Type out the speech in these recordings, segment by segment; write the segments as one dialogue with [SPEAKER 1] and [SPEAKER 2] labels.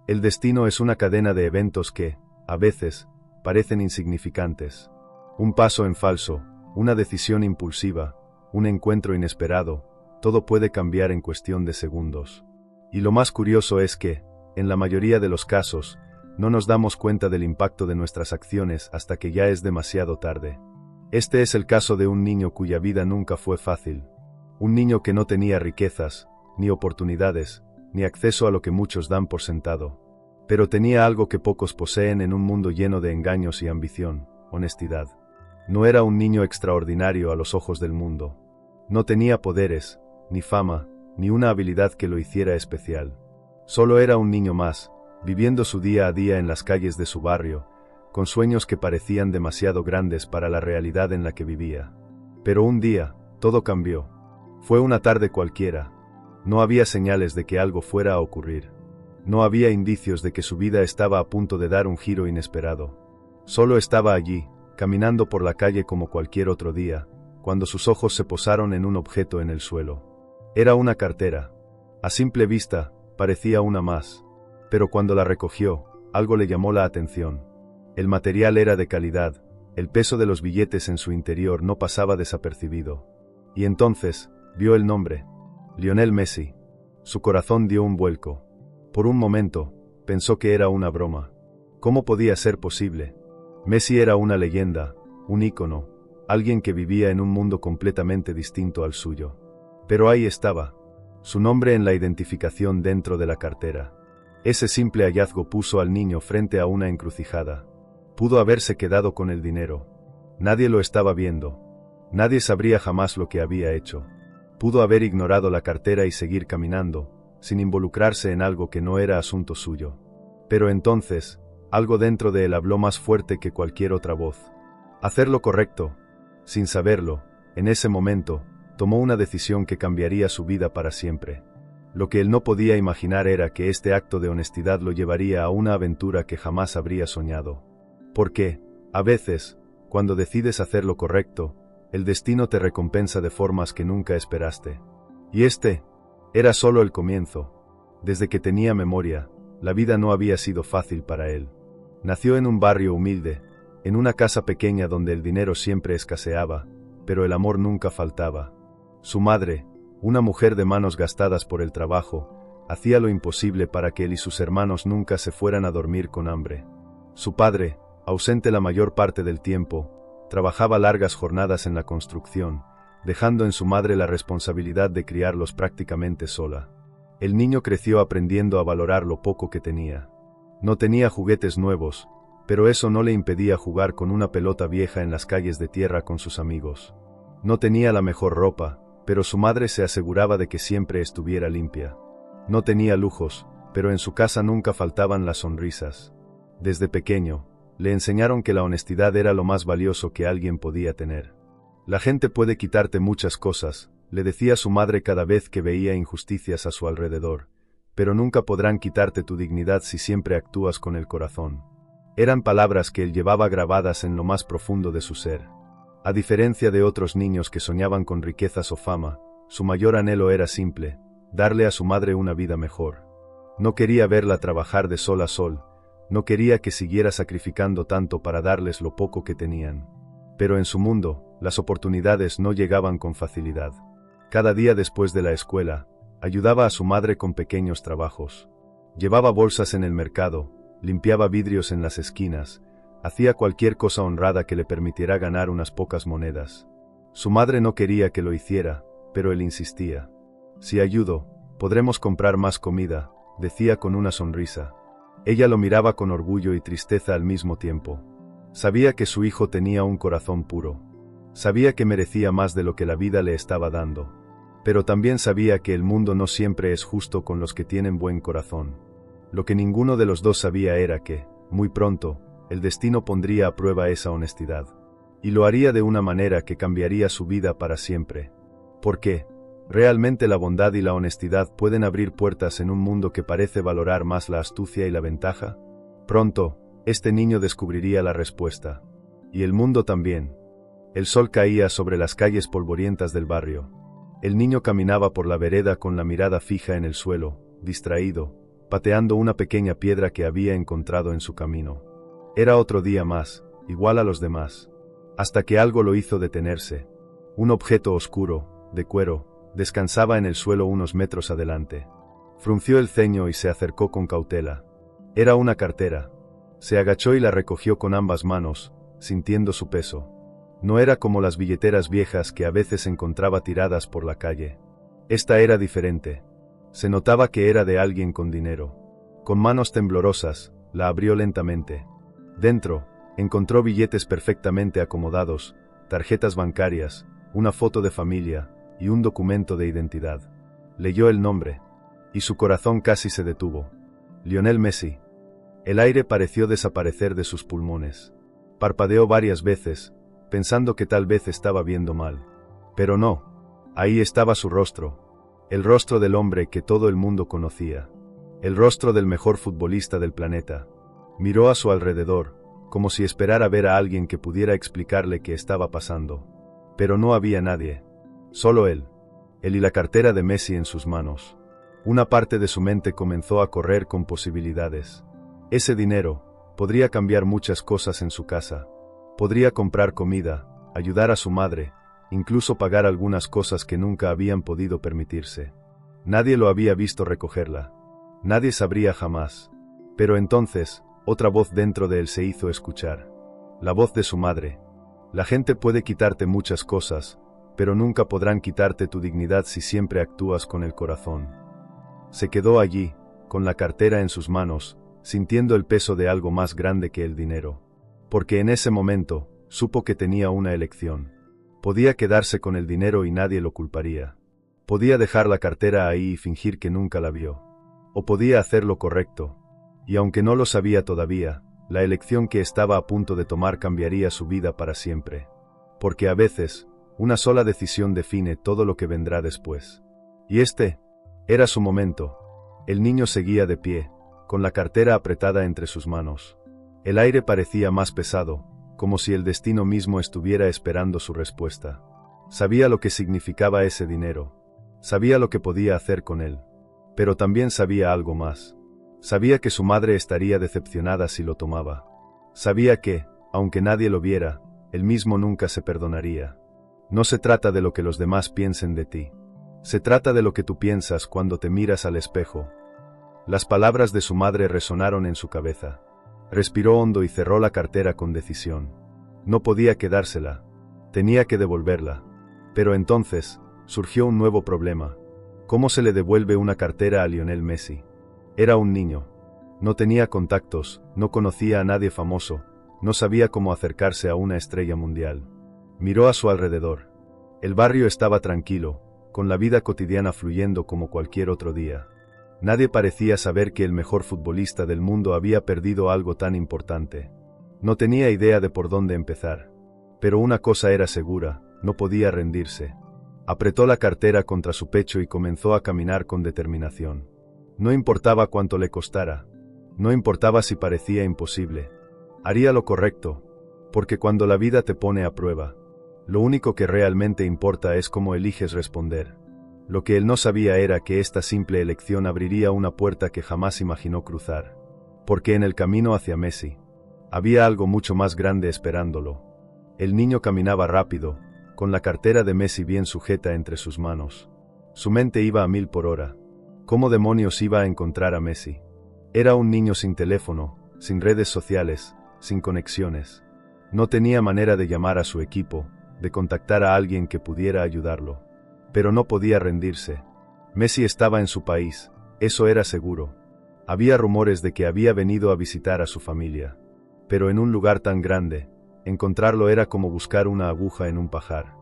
[SPEAKER 1] El destino es una cadena de eventos que, a veces, parecen insignificantes. Un paso en falso, una decisión impulsiva, un encuentro inesperado, todo puede cambiar en cuestión de segundos. Y lo más curioso es que, en la mayoría de los casos, no nos damos cuenta del impacto de nuestras acciones hasta que ya es demasiado tarde. Este es el caso de un niño cuya vida nunca fue fácil. Un niño que no tenía riquezas, ni oportunidades, ni acceso a lo que muchos dan por sentado. Pero tenía algo que pocos poseen en un mundo lleno de engaños y ambición: honestidad. No era un niño extraordinario a los ojos del mundo. No tenía poderes, ni fama, ni una habilidad que lo hiciera especial. Solo era un niño más, viviendo su día a día en las calles de su barrio, con sueños que parecían demasiado grandes para la realidad en la que vivía. Pero un día, todo cambió. Fue una tarde cualquiera. No había señales de que algo fuera a ocurrir. No había indicios de que su vida estaba a punto de dar un giro inesperado. Solo estaba allí, caminando por la calle como cualquier otro día, cuando sus ojos se posaron en un objeto en el suelo. Era una cartera. A simple vista, parecía una más. Pero cuando la recogió, algo le llamó la atención. El material era de calidad, el peso de los billetes en su interior no pasaba desapercibido. Y entonces, vio el nombre: Lionel Messi. Su corazón dio un vuelco. Por un momento, pensó que era una broma. ¿Cómo podía ser posible? Messi era una leyenda, un ícono, alguien que vivía en un mundo completamente distinto al suyo. Pero ahí estaba, su nombre en la identificación dentro de la cartera. Ese simple hallazgo puso al niño frente a una encrucijada. Pudo haberse quedado con el dinero. Nadie lo estaba viendo. Nadie sabría jamás lo que había hecho. Pudo haber ignorado la cartera y seguir caminando, sin involucrarse en algo que no era asunto suyo. Pero entonces, algo dentro de él habló más fuerte que cualquier otra voz. Hacer lo correcto. Sin saberlo, en ese momento, tomó una decisión que cambiaría su vida para siempre. Lo que él no podía imaginar era que este acto de honestidad lo llevaría a una aventura que jamás habría soñado. Porque, a veces, cuando decides hacer lo correcto, el destino te recompensa de formas que nunca esperaste. Y este era solo el comienzo. Desde que tenía memoria, la vida no había sido fácil para él. Nació en un barrio humilde, en una casa pequeña donde el dinero siempre escaseaba, pero el amor nunca faltaba. Su madre, una mujer de manos gastadas por el trabajo, hacía lo imposible para que él y sus hermanos nunca se fueran a dormir con hambre. Su padre, ausente la mayor parte del tiempo, trabajaba largas jornadas en la construcción, dejando en su madre la responsabilidad de criarlos prácticamente sola. El niño creció aprendiendo a valorar lo poco que tenía. No tenía juguetes nuevos, pero eso no le impedía jugar con una pelota vieja en las calles de tierra con sus amigos. No tenía la mejor ropa, pero su madre se aseguraba de que siempre estuviera limpia. No tenía lujos, pero en su casa nunca faltaban las sonrisas. Desde pequeño, le enseñaron que la honestidad era lo más valioso que alguien podía tener. La gente puede quitarte muchas cosas, le decía su madre cada vez que veía injusticias a su alrededor, pero nunca podrán quitarte tu dignidad si siempre actúas con el corazón. Eran palabras que él llevaba grabadas en lo más profundo de su ser. A diferencia de otros niños que soñaban con riquezas o fama, su mayor anhelo era simple: darle a su madre una vida mejor. No quería verla trabajar de sol a sol, no quería que siguiera sacrificando tanto para darles lo poco que tenían. Pero en su mundo, las oportunidades no llegaban con facilidad. Cada día después de la escuela, ayudaba a su madre con pequeños trabajos. Llevaba bolsas en el mercado, limpiaba vidrios en las esquinas, hacía cualquier cosa honrada que le permitiera ganar unas pocas monedas. Su madre no quería que lo hiciera, pero él insistía. Si ayudo, podremos comprar más comida, decía con una sonrisa. Ella lo miraba con orgullo y tristeza al mismo tiempo. Sabía que su hijo tenía un corazón puro. Sabía que merecía más de lo que la vida le estaba dando. Pero también sabía que el mundo no siempre es justo con los que tienen buen corazón. Lo que ninguno de los dos sabía era que, muy pronto, el destino pondría a prueba esa honestidad. Y lo haría de una manera que cambiaría su vida para siempre. Porque, realmente la bondad y la honestidad pueden abrir puertas en un mundo que parece valorar más la astucia y la ventaja. Pronto, este niño descubriría la respuesta. Y el mundo también. El sol caía sobre las calles polvorientas del barrio. El niño caminaba por la vereda con la mirada fija en el suelo, distraído, pateando una pequeña piedra que había encontrado en su camino. Era otro día más, igual a los demás. Hasta que algo lo hizo detenerse. Un objeto oscuro, de cuero, descansaba en el suelo unos metros adelante. Frunció el ceño y se acercó con cautela. Era una cartera. Se agachó y la recogió con ambas manos, sintiendo su peso. No era como las billeteras viejas que a veces encontraba tiradas por la calle. Esta era diferente. Se notaba que era de alguien con dinero. Con manos temblorosas, la abrió lentamente. Dentro, encontró billetes perfectamente acomodados, tarjetas bancarias, una foto de familia y un documento de identidad. Leyó el nombre, y su corazón casi se detuvo. Lionel Messi. El aire pareció desaparecer de sus pulmones. Parpadeó varias veces, pensando que tal vez estaba viendo mal. Pero no. Ahí estaba su rostro. El rostro del hombre que todo el mundo conocía. El rostro del mejor futbolista del planeta. Miró a su alrededor, como si esperara ver a alguien que pudiera explicarle qué estaba pasando. Pero no había nadie. Solo él. Él y la cartera de Messi en sus manos. Una parte de su mente comenzó a correr con posibilidades. Ese dinero podría cambiar muchas cosas en su casa. Podría comprar comida, ayudar a su madre, incluso pagar algunas cosas que nunca habían podido permitirse. Nadie lo había visto recogerla. Nadie sabría jamás. Pero entonces, otra voz dentro de él se hizo escuchar. La voz de su madre. La gente puede quitarte muchas cosas, pero nunca podrán quitarte tu dignidad si siempre actúas con el corazón. Se quedó allí, con la cartera en sus manos, sintiendo el peso de algo más grande que el dinero. Porque en ese momento, supo que tenía una elección. Podía quedarse con el dinero y nadie lo culparía. Podía dejar la cartera ahí y fingir que nunca la vio. O podía hacer lo correcto. Y aunque no lo sabía todavía, la elección que estaba a punto de tomar cambiaría su vida para siempre. Porque a veces, una sola decisión define todo lo que vendrá después. Y este era su momento. El niño seguía de pie, con la cartera apretada entre sus manos. El aire parecía más pesado, como si el destino mismo estuviera esperando su respuesta. Sabía lo que significaba ese dinero. Sabía lo que podía hacer con él. Pero también sabía algo más. Sabía que su madre estaría decepcionada si lo tomaba. Sabía que, aunque nadie lo viera, él mismo nunca se perdonaría. No se trata de lo que los demás piensen de ti. Se trata de lo que tú piensas cuando te miras al espejo. Las palabras de su madre resonaron en su cabeza. Respiró hondo y cerró la cartera con decisión. No podía quedársela. Tenía que devolverla. Pero entonces, surgió un nuevo problema. ¿Cómo se le devuelve una cartera a Lionel Messi? Era un niño. No tenía contactos, no conocía a nadie famoso, no sabía cómo acercarse a una estrella mundial. Miró a su alrededor. El barrio estaba tranquilo, con la vida cotidiana fluyendo como cualquier otro día. Nadie parecía saber que el mejor futbolista del mundo había perdido algo tan importante. No tenía idea de por dónde empezar. Pero una cosa era segura, no podía rendirse. Apretó la cartera contra su pecho y comenzó a caminar con determinación. No importaba cuánto le costara. No importaba si parecía imposible. Haría lo correcto, porque cuando la vida te pone a prueba, lo único que realmente importa es cómo eliges responder. Lo que él no sabía era que esta simple elección abriría una puerta que jamás imaginó cruzar. Porque en el camino hacia Messi, había algo mucho más grande esperándolo. El niño caminaba rápido, con la cartera de Messi bien sujeta entre sus manos. Su mente iba a 1000 por hora. ¿Cómo demonios iba a encontrar a Messi? Era un niño sin teléfono, sin redes sociales, sin conexiones. No tenía manera de llamar a su equipo, de contactar a alguien que pudiera ayudarlo. Pero no podía rendirse. Messi estaba en su país, eso era seguro. Había rumores de que había venido a visitar a su familia. Pero en un lugar tan grande, encontrarlo era como buscar una aguja en un pajar.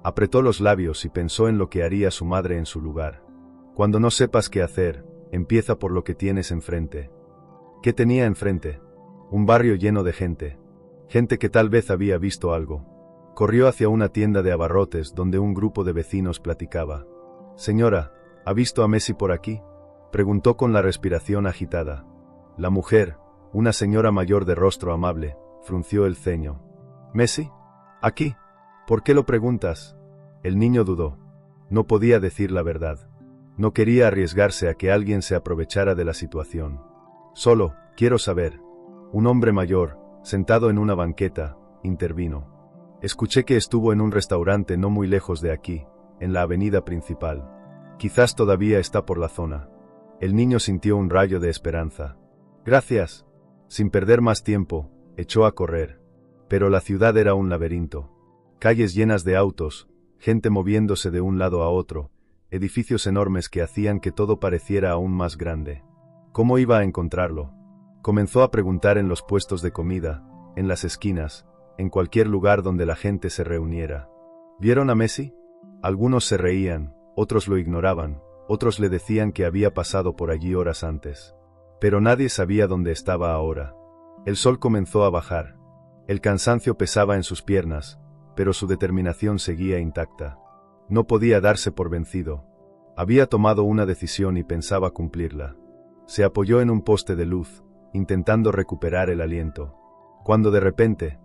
[SPEAKER 1] Apretó los labios y pensó en lo que haría su madre en su lugar. Cuando no sepas qué hacer, empieza por lo que tienes enfrente. ¿Qué tenía enfrente? Un barrio lleno de gente. Gente que tal vez había visto algo. Corrió hacia una tienda de abarrotes donde un grupo de vecinos platicaba. «Señora, ¿ha visto a Messi por aquí?», preguntó con la respiración agitada. La mujer, una señora mayor de rostro amable, frunció el ceño. «¿Messi? ¿Aquí? ¿Por qué lo preguntas?». El niño dudó. No podía decir la verdad. No quería arriesgarse a que alguien se aprovechara de la situación. Solo, quiero saber. Un hombre mayor, sentado en una banqueta, intervino. Escuché que estuvo en un restaurante no muy lejos de aquí, en la avenida principal. Quizás todavía está por la zona. El niño sintió un rayo de esperanza. Gracias. Sin perder más tiempo, echó a correr. Pero la ciudad era un laberinto. Calles llenas de autos, gente moviéndose de un lado a otro, edificios enormes que hacían que todo pareciera aún más grande. ¿Cómo iba a encontrarlo? Comenzó a preguntar en los puestos de comida, en las esquinas, en cualquier lugar donde la gente se reuniera. ¿Vieron a Messi? Algunos se reían, otros lo ignoraban, otros le decían que había pasado por allí horas antes. Pero nadie sabía dónde estaba ahora. El sol comenzó a bajar. El cansancio pesaba en sus piernas, pero su determinación seguía intacta. No podía darse por vencido. Había tomado una decisión y pensaba cumplirla. Se apoyó en un poste de luz, intentando recuperar el aliento. Cuando de repente,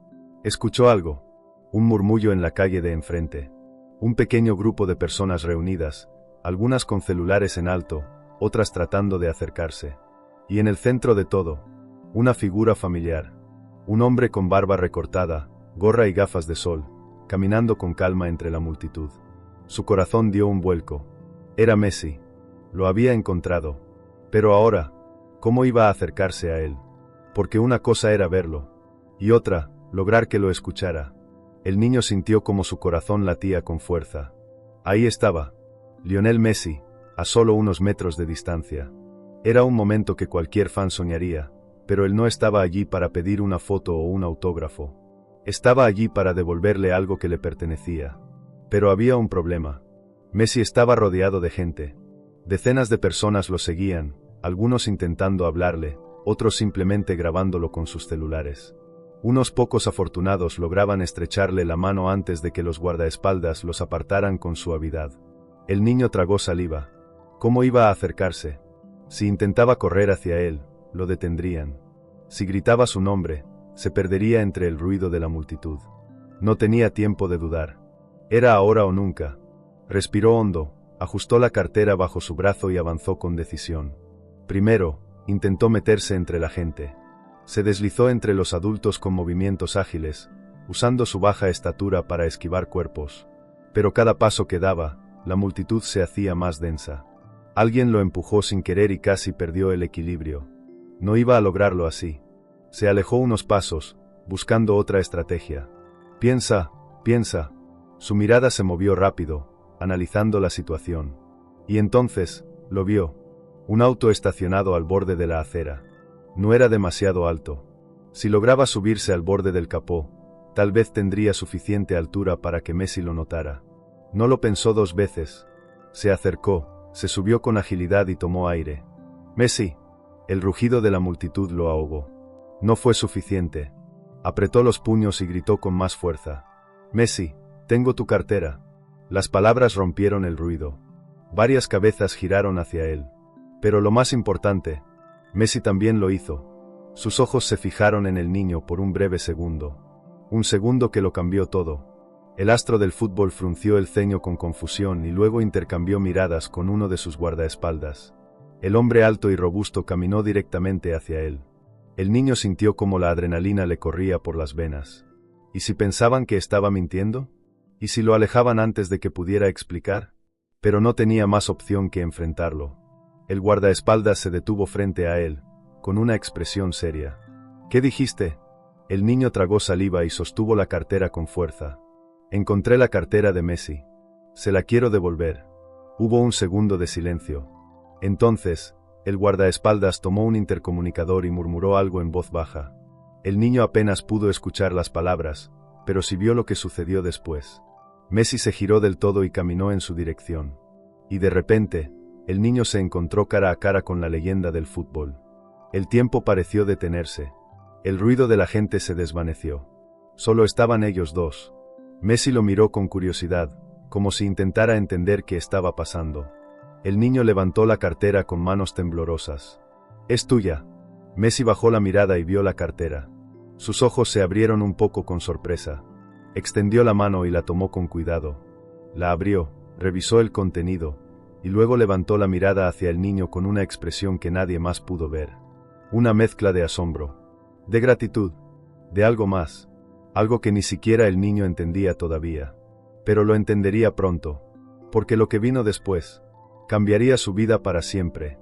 [SPEAKER 1] escuchó algo. Un murmullo en la calle de enfrente. Un pequeño grupo de personas reunidas, algunas con celulares en alto, otras tratando de acercarse. Y en el centro de todo, una figura familiar. Un hombre con barba recortada, gorra y gafas de sol, caminando con calma entre la multitud. Su corazón dio un vuelco. Era Messi. Lo había encontrado. Pero ahora, ¿cómo iba a acercarse a él? Porque una cosa era verlo, y otra, lograr que lo escuchara. El niño sintió como su corazón latía con fuerza. Ahí estaba, Lionel Messi, a solo unos metros de distancia. Era un momento que cualquier fan soñaría, pero él no estaba allí para pedir una foto o un autógrafo. Estaba allí para devolverle algo que le pertenecía. Pero había un problema. Messi estaba rodeado de gente. Decenas de personas lo seguían, algunos intentando hablarle, otros simplemente grabándolo con sus celulares. Unos pocos afortunados lograban estrecharle la mano antes de que los guardaespaldas los apartaran con suavidad. El niño tragó saliva. ¿Cómo iba a acercarse? Si intentaba correr hacia él, lo detendrían. Si gritaba su nombre, se perdería entre el ruido de la multitud. No tenía tiempo de dudar. Era ahora o nunca. Respiró hondo, ajustó la cartera bajo su brazo y avanzó con decisión. Primero, intentó meterse entre la gente. Se deslizó entre los adultos con movimientos ágiles, usando su baja estatura para esquivar cuerpos. Pero cada paso que daba, la multitud se hacía más densa. Alguien lo empujó sin querer y casi perdió el equilibrio. No iba a lograrlo así. Se alejó unos pasos, buscando otra estrategia. Piensa. Su mirada se movió rápido, analizando la situación. Y entonces, lo vio. Un auto estacionado al borde de la acera. No era demasiado alto. Si lograba subirse al borde del capó, tal vez tendría suficiente altura para que Messi lo notara. No lo pensó dos veces. Se acercó, se subió con agilidad y tomó aire. ¡Messi! El rugido de la multitud lo ahogó. No fue suficiente. Apretó los puños y gritó con más fuerza. ¡Messi! Tengo tu cartera. Las palabras rompieron el ruido. Varias cabezas giraron hacia él. Pero lo más importante, Messi también lo hizo. Sus ojos se fijaron en el niño por un breve segundo. Un segundo que lo cambió todo. El astro del fútbol frunció el ceño con confusión y luego intercambió miradas con uno de sus guardaespaldas. El hombre alto y robusto caminó directamente hacia él. El niño sintió como la adrenalina le corría por las venas. ¿Y si pensaban que estaba mintiendo? ¿Y si lo alejaban antes de que pudiera explicar? Pero no tenía más opción que enfrentarlo. El guardaespaldas se detuvo frente a él, con una expresión seria. ¿Qué dijiste? El niño tragó saliva y sostuvo la cartera con fuerza. Encontré la cartera de Messi. Se la quiero devolver. Hubo un segundo de silencio. Entonces, el guardaespaldas tomó un intercomunicador y murmuró algo en voz baja. El niño apenas pudo escuchar las palabras, pero sí vio lo que sucedió después. Messi se giró del todo y caminó en su dirección. Y de repente, el niño se encontró cara a cara con la leyenda del fútbol. El tiempo pareció detenerse. El ruido de la gente se desvaneció. Solo estaban ellos dos. Messi lo miró con curiosidad, como si intentara entender qué estaba pasando. El niño levantó la cartera con manos temblorosas. «Es tuya». Messi bajó la mirada y vio la cartera. Sus ojos se abrieron un poco con sorpresa. Extendió la mano y la tomó con cuidado. La abrió, revisó el contenido, y luego levantó la mirada hacia el niño con una expresión que nadie más pudo ver. Una mezcla de asombro, de gratitud, de algo más, algo que ni siquiera el niño entendía todavía. Pero lo entendería pronto, porque lo que vino después cambiaría su vida para siempre.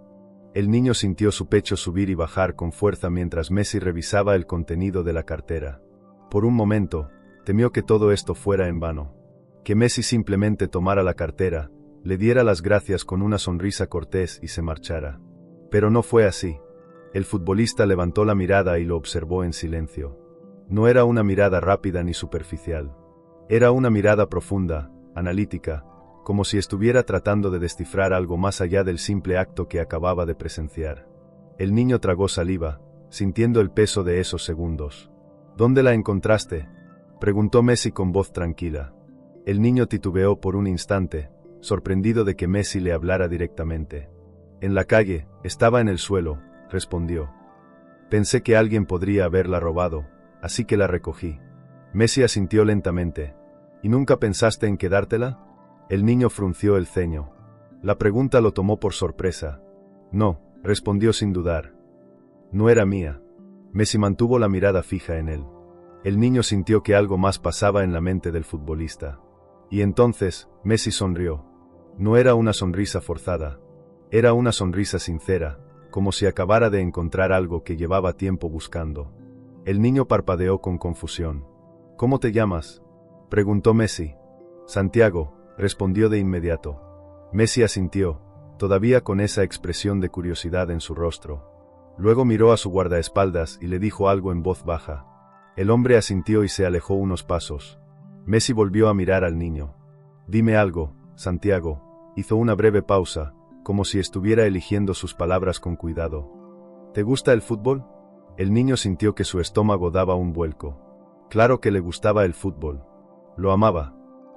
[SPEAKER 1] El niño sintió su pecho subir y bajar con fuerza mientras Messi revisaba el contenido de la cartera. Por un momento, temió que todo esto fuera en vano, que Messi simplemente tomara la cartera, le diera las gracias con una sonrisa cortés y se marchara. Pero no fue así. El futbolista levantó la mirada y lo observó en silencio. No era una mirada rápida ni superficial. Era una mirada profunda, analítica, como si estuviera tratando de descifrar algo más allá del simple acto que acababa de presenciar. El niño tragó saliva, sintiendo el peso de esos segundos. ¿Dónde la encontraste?, preguntó Messi con voz tranquila. El niño titubeó por un instante, sorprendido de que Messi le hablara directamente. En la calle, estaba en el suelo, respondió. Pensé que alguien podría haberla robado, así que la recogí. Messi asintió lentamente. ¿Y nunca pensaste en quedártela? El niño frunció el ceño. La pregunta lo tomó por sorpresa. No, respondió sin dudar. No era mía. Messi mantuvo la mirada fija en él. El niño sintió que algo más pasaba en la mente del futbolista. Y entonces, Messi sonrió. No era una sonrisa forzada. Era una sonrisa sincera, como si acabara de encontrar algo que llevaba tiempo buscando. El niño parpadeó con confusión. ¿Cómo te llamas?, preguntó Messi. Santiago, respondió de inmediato. Messi asintió, todavía con esa expresión de curiosidad en su rostro. Luego miró a su guardaespaldas y le dijo algo en voz baja. El hombre asintió y se alejó unos pasos. Messi volvió a mirar al niño. Dime algo, Santiago, hizo una breve pausa, como si estuviera eligiendo sus palabras con cuidado. ¿Te gusta el fútbol? El niño sintió que su estómago daba un vuelco. Claro que le gustaba el fútbol. Lo amaba.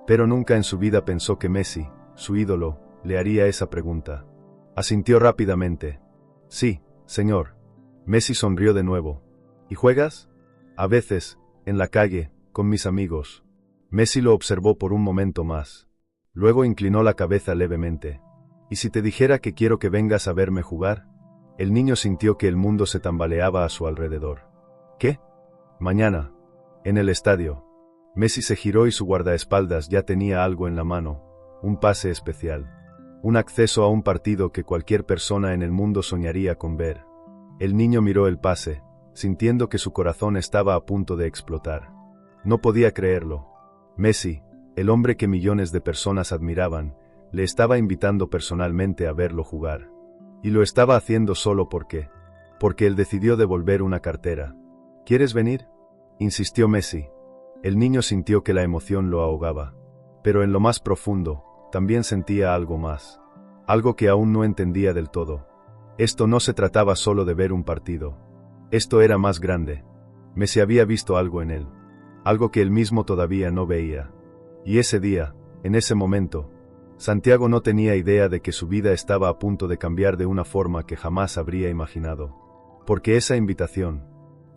[SPEAKER 1] Pero nunca en su vida pensó que Messi, su ídolo, le haría esa pregunta. Asintió rápidamente. Sí, señor. Messi sonrió de nuevo. ¿Y juegas? A veces, en la calle, con mis amigos. Messi lo observó por un momento más. Luego inclinó la cabeza levemente. ¿Y si te dijera que quiero que vengas a verme jugar? El niño sintió que el mundo se tambaleaba a su alrededor. ¿Qué? Mañana. En el estadio. Messi se giró y su guardaespaldas ya tenía algo en la mano, un pase especial. Un acceso a un partido que cualquier persona en el mundo soñaría con ver. El niño miró el pase, sintiendo que su corazón estaba a punto de explotar. No podía creerlo. Messi, el hombre que millones de personas admiraban, le estaba invitando personalmente a verlo jugar. Y lo estaba haciendo solo porque él decidió devolver una cartera. ¿Quieres venir?, insistió Messi. El niño sintió que la emoción lo ahogaba. Pero en lo más profundo, también sentía algo más. Algo que aún no entendía del todo. Esto no se trataba solo de ver un partido. Esto era más grande. Messi había visto algo en él. Algo que él mismo todavía no veía. Y ese día, en ese momento, Santiago no tenía idea de que su vida estaba a punto de cambiar de una forma que jamás habría imaginado. Porque esa invitación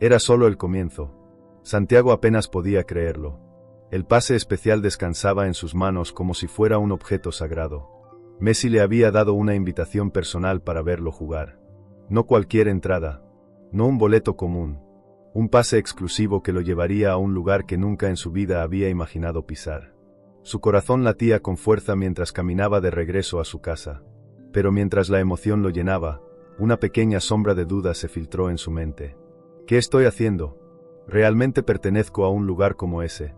[SPEAKER 1] era solo el comienzo. Santiago apenas podía creerlo. El pase especial descansaba en sus manos como si fuera un objeto sagrado. Messi le había dado una invitación personal para verlo jugar. No cualquier entrada. No un boleto común. Un pase exclusivo que lo llevaría a un lugar que nunca en su vida había imaginado pisar. Su corazón latía con fuerza mientras caminaba de regreso a su casa. Pero mientras la emoción lo llenaba, una pequeña sombra de duda se filtró en su mente. ¿Qué estoy haciendo? ¿Realmente pertenezco a un lugar como ese?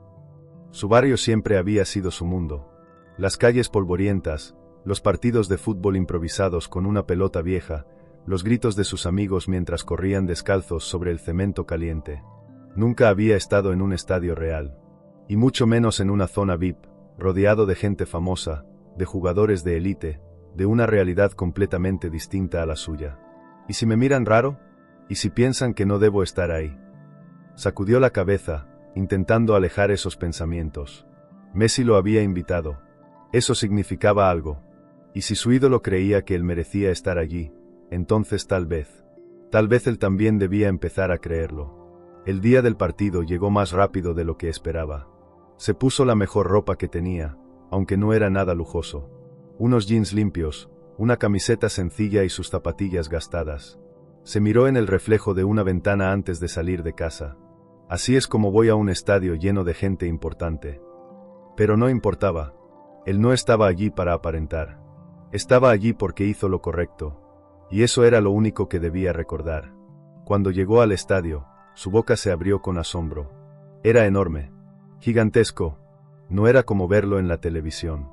[SPEAKER 1] Su barrio siempre había sido su mundo. Las calles polvorientas, los partidos de fútbol improvisados con una pelota vieja, los gritos de sus amigos mientras corrían descalzos sobre el cemento caliente. Nunca había estado en un estadio real. Y mucho menos en una zona VIP, rodeado de gente famosa, de jugadores de élite, de una realidad completamente distinta a la suya. ¿Y si me miran raro? ¿Y si piensan que no debo estar ahí? Sacudió la cabeza, intentando alejar esos pensamientos. Messi lo había invitado. Eso significaba algo. Y si su ídolo creía que él merecía estar allí, entonces tal vez él también debía empezar a creerlo. El día del partido llegó más rápido de lo que esperaba. Se puso la mejor ropa que tenía, aunque no era nada lujoso. Unos jeans limpios, una camiseta sencilla y sus zapatillas gastadas. Se miró en el reflejo de una ventana antes de salir de casa. Así es como voy a un estadio lleno de gente importante. Pero no importaba. Él no estaba allí para aparentar. Estaba allí porque hizo lo correcto. Y eso era lo único que debía recordar. Cuando llegó al estadio, su boca se abrió con asombro. Era enorme. Gigantesco. No era como verlo en la televisión.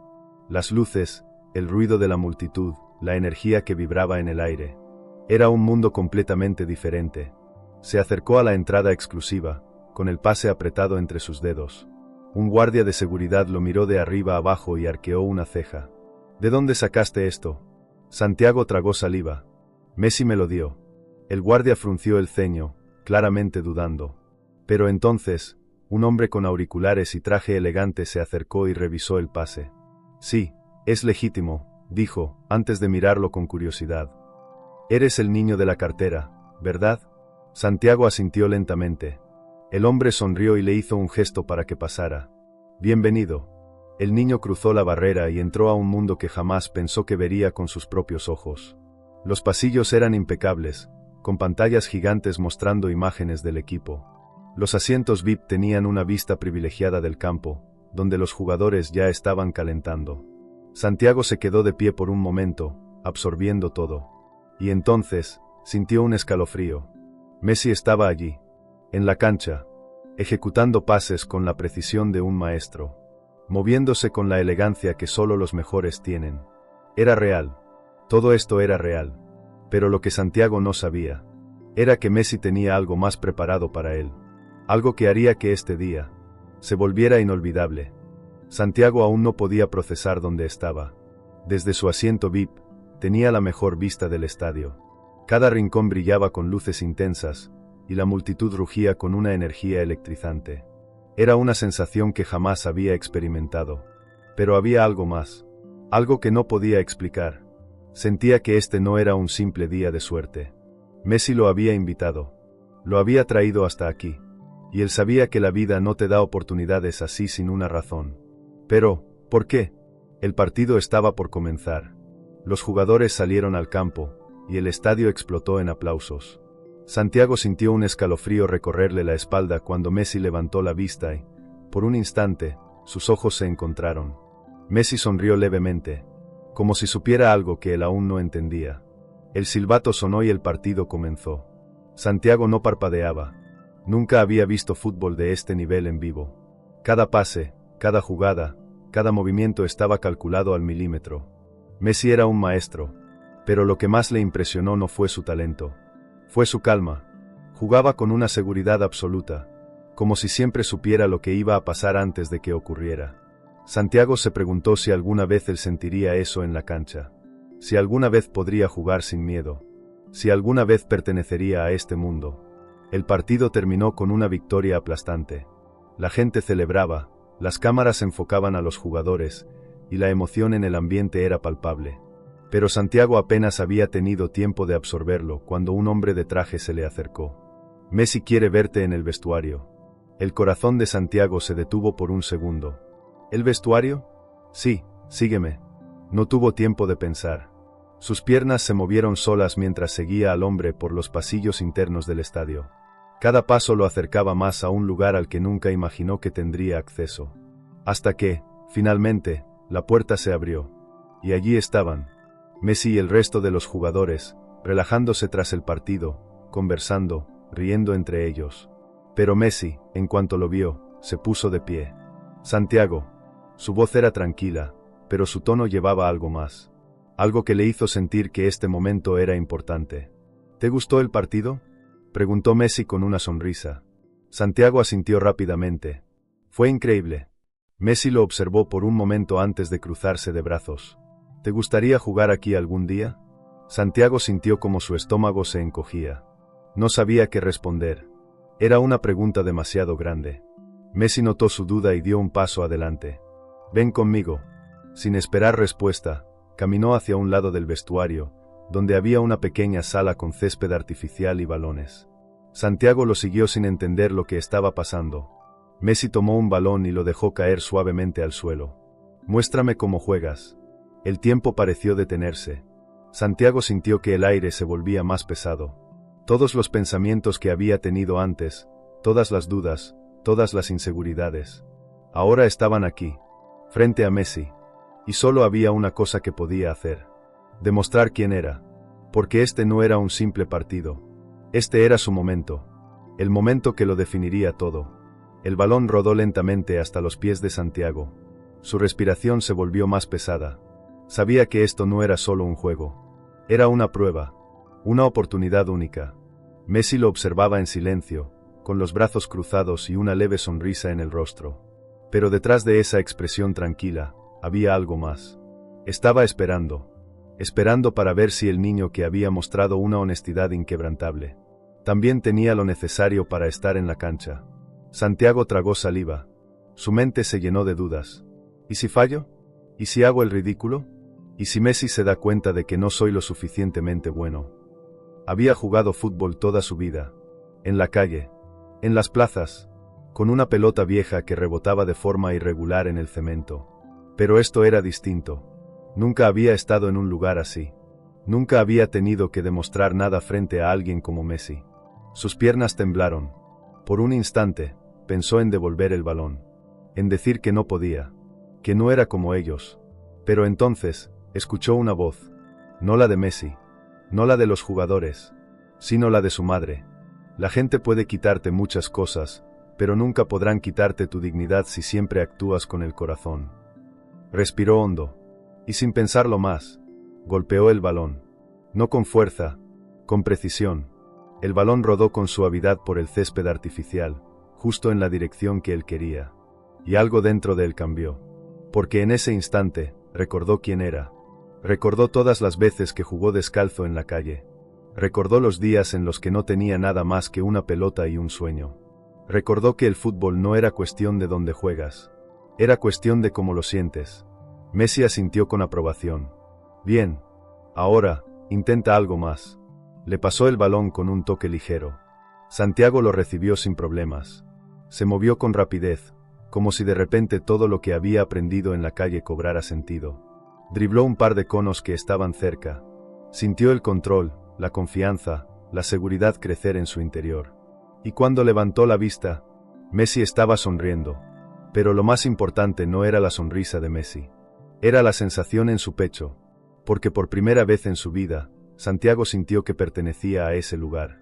[SPEAKER 1] Las luces, el ruido de la multitud, la energía que vibraba en el aire. Era un mundo completamente diferente. Se acercó a la entrada exclusiva, con el pase apretado entre sus dedos. Un guardia de seguridad lo miró de arriba abajo y arqueó una ceja. ¿De dónde sacaste esto? Santiago tragó saliva. Messi me lo dio. El guardia frunció el ceño, claramente dudando. Pero entonces, un hombre con auriculares y traje elegante se acercó y revisó el pase. Sí, es legítimo, dijo, antes de mirarlo con curiosidad. Eres el niño de la cartera, ¿verdad? Santiago asintió lentamente. El hombre sonrió y le hizo un gesto para que pasara. Bienvenido. El niño cruzó la barrera y entró a un mundo que jamás pensó que vería con sus propios ojos. Los pasillos eran impecables, con pantallas gigantes mostrando imágenes del equipo. Los asientos VIP tenían una vista privilegiada del campo, donde los jugadores ya estaban calentando. Santiago se quedó de pie por un momento, absorbiendo todo. Y entonces, sintió un escalofrío. Messi estaba allí, en la cancha, ejecutando pases con la precisión de un maestro, moviéndose con la elegancia que solo los mejores tienen. Era real. Todo esto era real. Pero lo que Santiago no sabía, era que Messi tenía algo más preparado para él. Algo que haría que este día se volviera inolvidable. Santiago aún no podía procesar dónde estaba. Desde su asiento VIP, tenía la mejor vista del estadio. Cada rincón brillaba con luces intensas, y la multitud rugía con una energía electrizante. Era una sensación que jamás había experimentado. Pero había algo más. Algo que no podía explicar. Sentía que este no era un simple día de suerte. Messi lo había invitado. Lo había traído hasta aquí. Y él sabía que la vida no te da oportunidades así sin una razón. Pero, ¿por qué? El partido estaba por comenzar. Los jugadores salieron al campo, y el estadio explotó en aplausos. Santiago sintió un escalofrío recorrerle la espalda cuando Messi levantó la vista y, por un instante, sus ojos se encontraron. Messi sonrió levemente, como si supiera algo que él aún no entendía. El silbato sonó y el partido comenzó. Santiago no parpadeaba. Nunca había visto fútbol de este nivel en vivo. Cada pase, cada jugada, cada movimiento estaba calculado al milímetro. Messi era un maestro, pero lo que más le impresionó no fue su talento. Fue su calma. Jugaba con una seguridad absoluta, como si siempre supiera lo que iba a pasar antes de que ocurriera. Santiago se preguntó si alguna vez él sentiría eso en la cancha. Si alguna vez podría jugar sin miedo. Si alguna vez pertenecería a este mundo. El partido terminó con una victoria aplastante. La gente celebraba, las cámaras enfocaban a los jugadores, y la emoción en el ambiente era palpable. Pero Santiago apenas había tenido tiempo de absorberlo cuando un hombre de traje se le acercó. Messi quiere verte en el vestuario. El corazón de Santiago se detuvo por un segundo. ¿El vestuario? Sí, sígueme. No tuvo tiempo de pensar. Sus piernas se movieron solas mientras seguía al hombre por los pasillos internos del estadio. Cada paso lo acercaba más a un lugar al que nunca imaginó que tendría acceso. Hasta que, finalmente, la puerta se abrió. Y allí estaban Messi y el resto de los jugadores, relajándose tras el partido, conversando, riendo entre ellos. Pero Messi, en cuanto lo vio, se puso de pie. Santiago. Su voz era tranquila, pero su tono llevaba algo más. Algo que le hizo sentir que este momento era importante. ¿Te gustó el partido?, preguntó Messi con una sonrisa. Santiago asintió rápidamente. Fue increíble. Messi lo observó por un momento antes de cruzarse de brazos. ¿Te gustaría jugar aquí algún día? Santiago sintió como su estómago se encogía. No sabía qué responder. Era una pregunta demasiado grande. Messi notó su duda y dio un paso adelante. Ven conmigo. Sin esperar respuesta, caminó hacia un lado del vestuario, donde había una pequeña sala con césped artificial y balones. Santiago lo siguió sin entender lo que estaba pasando. Messi tomó un balón y lo dejó caer suavemente al suelo. Muéstrame cómo juegas. El tiempo pareció detenerse. Santiago sintió que el aire se volvía más pesado. Todos los pensamientos que había tenido antes, todas las dudas, todas las inseguridades, ahora estaban aquí, frente a Messi. Y solo había una cosa que podía hacer: demostrar quién era. Porque este no era un simple partido. Este era su momento. El momento que lo definiría todo. El balón rodó lentamente hasta los pies de Santiago. Su respiración se volvió más pesada. Sabía que esto no era solo un juego. Era una prueba. Una oportunidad única. Messi lo observaba en silencio, con los brazos cruzados y una leve sonrisa en el rostro. Pero detrás de esa expresión tranquila, había algo más. Estaba esperando. Esperando para ver si el niño que había mostrado una honestidad inquebrantable también tenía lo necesario para estar en la cancha. Santiago tragó saliva. Su mente se llenó de dudas. ¿Y si fallo? ¿Y si hago el ridículo? ¿Y si Messi se da cuenta de que no soy lo suficientemente bueno? Había jugado fútbol toda su vida. En la calle. En las plazas. Con una pelota vieja que rebotaba de forma irregular en el cemento. Pero esto era distinto. Nunca había estado en un lugar así. Nunca había tenido que demostrar nada frente a alguien como Messi. Sus piernas temblaron. Por un instante, pensó en devolver el balón. En decir que no podía. Que no era como ellos. Pero entonces, escuchó una voz. No la de Messi. No la de los jugadores. Sino la de su madre. La gente puede quitarte muchas cosas, pero nunca podrán quitarte tu dignidad si siempre actúas con el corazón. Respiró hondo. Y sin pensarlo más, golpeó el balón. No con fuerza, con precisión. El balón rodó con suavidad por el césped artificial, justo en la dirección que él quería. Y algo dentro de él cambió. Porque en ese instante, recordó quién era. Recordó todas las veces que jugó descalzo en la calle. Recordó los días en los que no tenía nada más que una pelota y un sueño. Recordó que el fútbol no era cuestión de dónde juegas. Era cuestión de cómo lo sientes. Messi asintió con aprobación. Bien. Ahora, intenta algo más. Le pasó el balón con un toque ligero. Santiago lo recibió sin problemas. Se movió con rapidez, como si de repente todo lo que había aprendido en la calle cobrara sentido. Dribló un par de conos que estaban cerca. Sintió el control, la confianza, la seguridad crecer en su interior. Y cuando levantó la vista, Messi estaba sonriendo. Pero lo más importante no era la sonrisa de Messi. Era la sensación en su pecho. Porque por primera vez en su vida, Santiago sintió que pertenecía a ese lugar.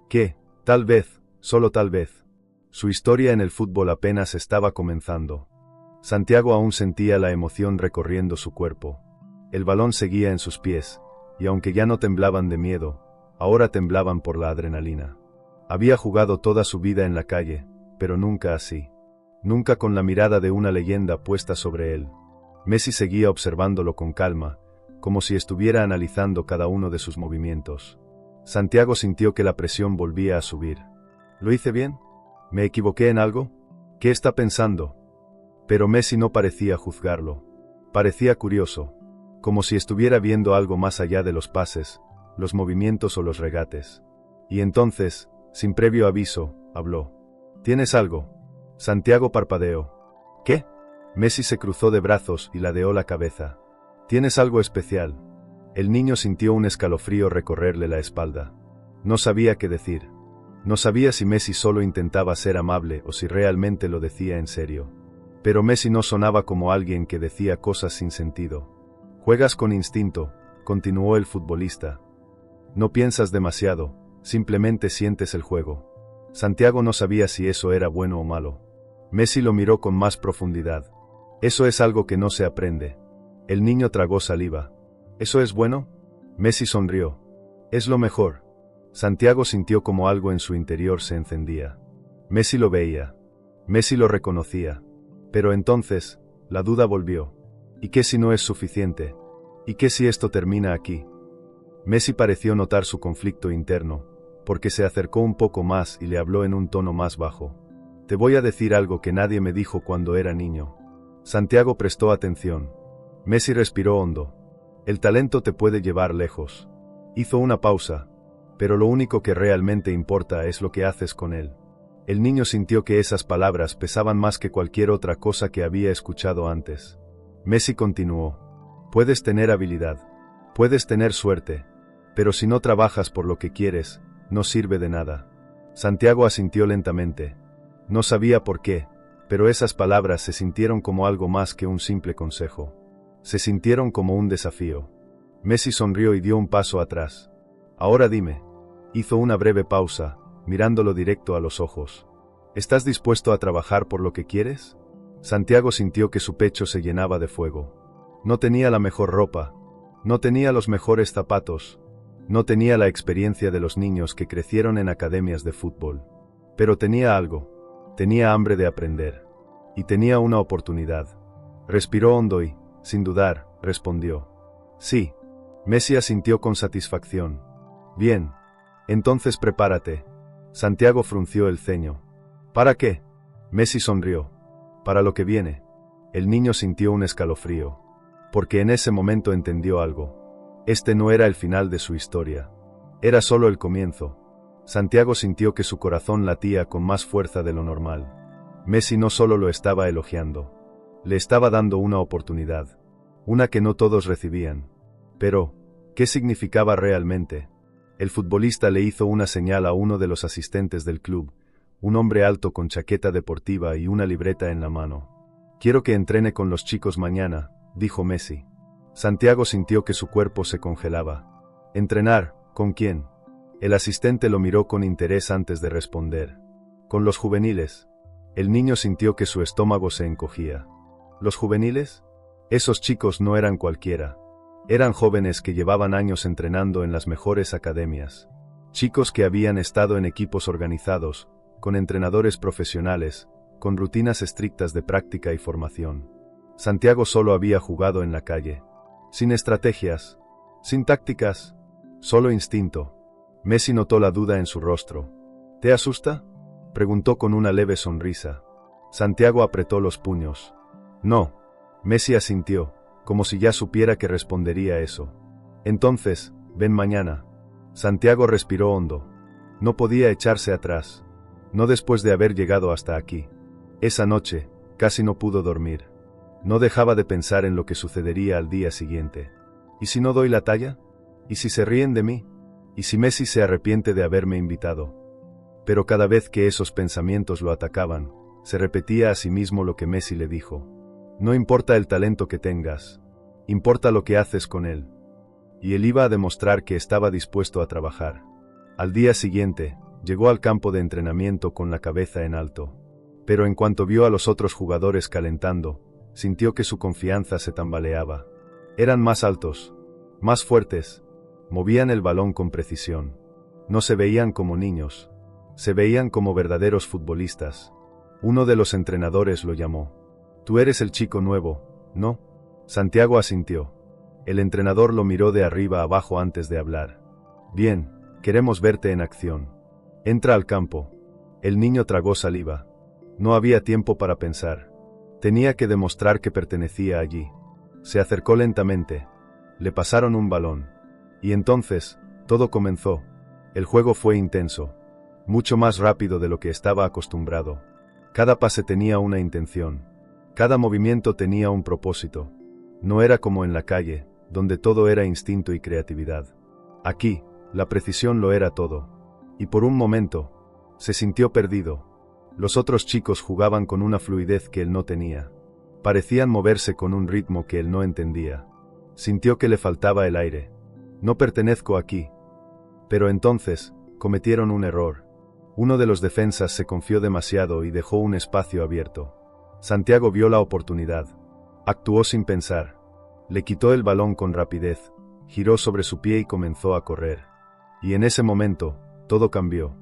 [SPEAKER 1] Que, tal vez, solo tal vez, su historia en el fútbol apenas estaba comenzando. Santiago aún sentía la emoción recorriendo su cuerpo. El balón seguía en sus pies, y aunque ya no temblaban de miedo, ahora temblaban por la adrenalina. Había jugado toda su vida en la calle, pero nunca así. Nunca con la mirada de una leyenda puesta sobre él. Messi seguía observándolo con calma, como si estuviera analizando cada uno de sus movimientos. Santiago sintió que la presión volvía a subir. ¿Lo hice bien? ¿Me equivoqué en algo? ¿Qué está pensando? Pero Messi no parecía juzgarlo. Parecía curioso, como si estuviera viendo algo más allá de los pases, los movimientos o los regates. Y entonces, sin previo aviso, habló. ¿Tienes algo? Santiago parpadeó. ¿Qué? Messi se cruzó de brazos y ladeó la cabeza. ¿Tienes algo especial? El niño sintió un escalofrío recorrerle la espalda. No sabía qué decir. No sabía si Messi solo intentaba ser amable o si realmente lo decía en serio. Pero Messi no sonaba como alguien que decía cosas sin sentido. Juegas con instinto, continuó el futbolista. No piensas demasiado, simplemente sientes el juego. Santiago no sabía si eso era bueno o malo. Messi lo miró con más profundidad. Eso es algo que no se aprende. El niño tragó saliva. ¿Eso es bueno? Messi sonrió. Es lo mejor. Santiago sintió como algo en su interior se encendía. Messi lo veía. Messi lo reconocía. Pero entonces, la duda volvió. ¿Y qué si no es suficiente? ¿Y qué si esto termina aquí? Messi pareció notar su conflicto interno, porque se acercó un poco más y le habló en un tono más bajo. Te voy a decir algo que nadie me dijo cuando era niño. Santiago prestó atención. Messi respiró hondo. El talento te puede llevar lejos. Hizo una pausa. Pero lo único que realmente importa es lo que haces con él. El niño sintió que esas palabras pesaban más que cualquier otra cosa que había escuchado antes. Messi continuó. Puedes tener habilidad. Puedes tener suerte. Pero si no trabajas por lo que quieres, no sirve de nada. Santiago asintió lentamente. No sabía por qué, pero esas palabras se sintieron como algo más que un simple consejo. Se sintieron como un desafío. Messi sonrió y dio un paso atrás. Ahora dime. Hizo una breve pausa, mirándolo directo a los ojos. ¿Estás dispuesto a trabajar por lo que quieres? Santiago sintió que su pecho se llenaba de fuego. No tenía la mejor ropa. No tenía los mejores zapatos. No tenía la experiencia de los niños que crecieron en academias de fútbol. Pero tenía algo. Tenía hambre de aprender. Y tenía una oportunidad. Respiró hondo y, sin dudar, respondió. Sí. Messi asintió con satisfacción. Bien. Entonces prepárate. Santiago frunció el ceño. ¿Para qué? Messi sonrió. Para lo que viene. El niño sintió un escalofrío. Porque en ese momento entendió algo. Este no era el final de su historia. Era solo el comienzo. Santiago sintió que su corazón latía con más fuerza de lo normal. Messi no solo lo estaba elogiando. Le estaba dando una oportunidad. Una que no todos recibían. Pero, ¿qué significaba realmente? El futbolista le hizo una señal a uno de los asistentes del club, un hombre alto con chaqueta deportiva y una libreta en la mano. Quiero que entrene con los chicos mañana, dijo Messi. Santiago sintió que su cuerpo se congelaba. ¿Entrenar? ¿Con quién? El asistente lo miró con interés antes de responder. Con los juveniles. El niño sintió que su estómago se encogía. ¿Los juveniles? Esos chicos no eran cualquiera. Eran jóvenes que llevaban años entrenando en las mejores academias. Chicos que habían estado en equipos organizados, con entrenadores profesionales, con rutinas estrictas de práctica y formación. Santiago solo había jugado en la calle. Sin estrategias, sin tácticas, solo instinto. Messi notó la duda en su rostro. ¿Te asusta? Preguntó con una leve sonrisa. Santiago apretó los puños. No. Messi asintió, como si ya supiera que respondería eso. Entonces, ven mañana. Santiago respiró hondo. No podía echarse atrás. No después de haber llegado hasta aquí. Esa noche, casi no pudo dormir. No dejaba de pensar en lo que sucedería al día siguiente. ¿Y si no doy la talla? ¿Y si se ríen de mí? ¿Y si Messi se arrepiente de haberme invitado? Pero cada vez que esos pensamientos lo atacaban, se repetía a sí mismo lo que Messi le dijo. No importa el talento que tengas, importa lo que haces con él. Y él iba a demostrar que estaba dispuesto a trabajar. Al día siguiente, llegó al campo de entrenamiento con la cabeza en alto. Pero en cuanto vio a los otros jugadores calentando, sintió que su confianza se tambaleaba. Eran más altos, más fuertes, movían el balón con precisión. No se veían como niños, se veían como verdaderos futbolistas. Uno de los entrenadores lo llamó. Tú eres el chico nuevo, ¿no? Santiago asintió. El entrenador lo miró de arriba abajo antes de hablar. Bien, queremos verte en acción. Entra al campo. El niño tragó saliva. No había tiempo para pensar. Tenía que demostrar que pertenecía allí. Se acercó lentamente. Le pasaron un balón. Y entonces, todo comenzó. El juego fue intenso. Mucho más rápido de lo que estaba acostumbrado. Cada pase tenía una intención. Cada movimiento tenía un propósito. No era como en la calle, donde todo era instinto y creatividad. Aquí, la precisión lo era todo. Y por un momento, se sintió perdido. Los otros chicos jugaban con una fluidez que él no tenía. Parecían moverse con un ritmo que él no entendía. Sintió que le faltaba el aire. No pertenezco aquí. Pero entonces, cometieron un error. Uno de los defensas se confió demasiado y dejó un espacio abierto. Santiago vio la oportunidad. Actuó sin pensar. Le quitó el balón con rapidez, giró sobre su pie y comenzó a correr. Y en ese momento, todo cambió.